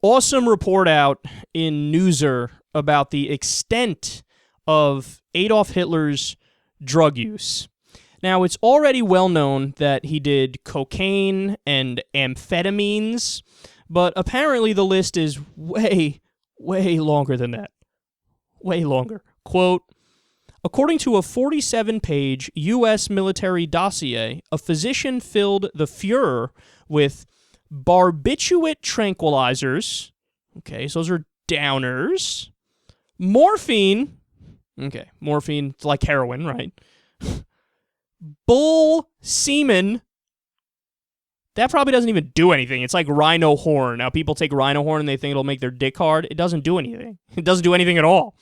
awesome report out in Newser about the extent of Adolf Hitler's drug use. Now, it's already well known that he did cocaine and amphetamines, but apparently the list is way longer than that. Way longer. Quote, according to a 47-page U.S. military dossier, a physician filled the Fuhrer with barbiturate tranquilizers. Okay, so those are downers. Morphine. Okay, morphine, it's like heroin, right? Bull semen. That probably doesn't even do anything. It's like rhino horn. Now, people take rhino horn and they think it'll make their dick hard. It doesn't do anything. It doesn't do anything at all.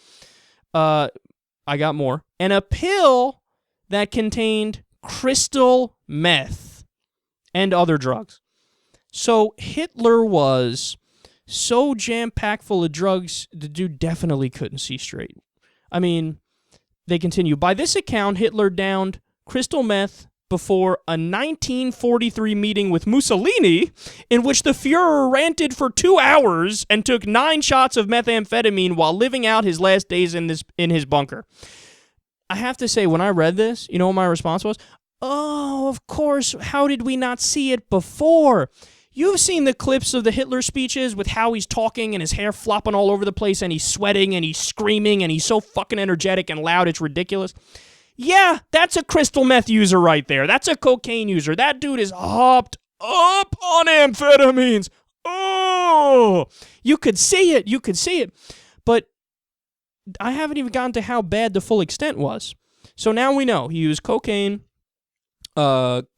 I got more. And a pill that contained crystal meth and other drugs. So Hitler was so jam-packed full of drugs, the dude definitely couldn't see straight. I mean, they continue. By this account, Hitler downed crystal meth before a 1943 meeting with Mussolini, in which the Fuhrer ranted for 2 hours and took 9 shots of methamphetamine while living out his last days in his bunker. I have to say, when I read this, you know what my response was? Oh, of course, how did we not see it before? You've seen the clips of the Hitler speeches with how he's talking and his hair flopping all over the place and he's sweating and he's screaming and he's so fucking energetic and loud, it's ridiculous. Yeah, that's a crystal meth user right there. That's a cocaine user. That dude is hopped up on amphetamines. Oh, you could see it. You could see it. But I haven't even gotten to how bad the full extent was. So now we know he used cocaine,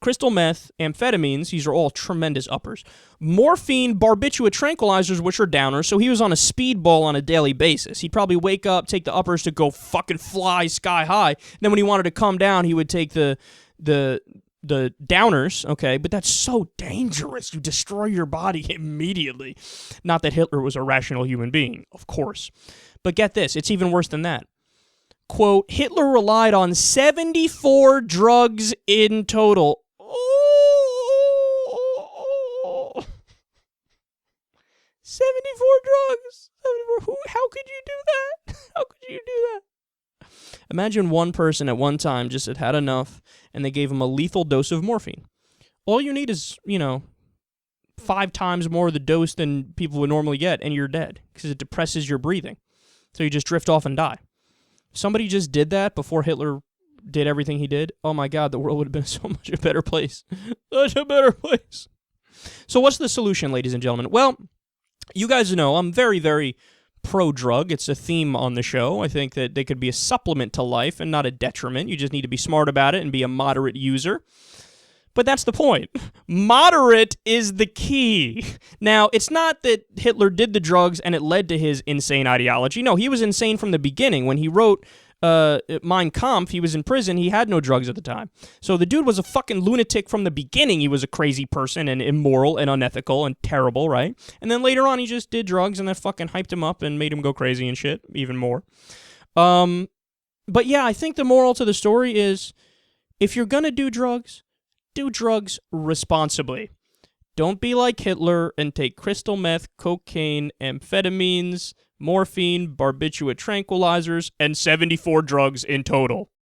crystal meth, amphetamines. These are all tremendous uppers. Morphine, barbiturate tranquilizers, which are downers. So he was on a speedball on a daily basis. He'd probably wake up, take the uppers to go fucking fly sky high. And then when he wanted to come down, he would take the downers, okay? But that's so dangerous. You destroy your body immediately. Not that Hitler was a rational human being, of course. But get this, it's even worse than that. Quote, Hitler relied on 74 drugs in total. Oh, 74 drugs. 74. How could you do that? How could you do that? Imagine one person at one time just had enough and they gave him a lethal dose of morphine. All you need is, 5 times more of the dose than people would normally get, and you're dead because it depresses your breathing. So you just drift off and die. If somebody just did that before Hitler did everything he did, oh my God, the world would have been so much a better place. Such a better place. So what's the solution, ladies and gentlemen? Well, you guys know I'm very, very pro-drug. It's a theme on the show. I think that they could be a supplement to life and not a detriment. You just need to be smart about it and be a moderate user. But that's the point. Moderate is the key. Now, it's not that Hitler did the drugs and it led to his insane ideology. No, he was insane from the beginning. When he wrote Mein Kampf, he was in prison. He had no drugs at the time. So the dude was a fucking lunatic from the beginning. He was a crazy person and immoral and unethical and terrible, right? And then later on, he just did drugs and that fucking hyped him up and made him go crazy and shit even more. But yeah, I think the moral to the story is if you're going to do drugs responsibly. Don't be like Hitler and take crystal meth, cocaine, amphetamines, morphine, barbiturate tranquilizers, and 74 drugs in total.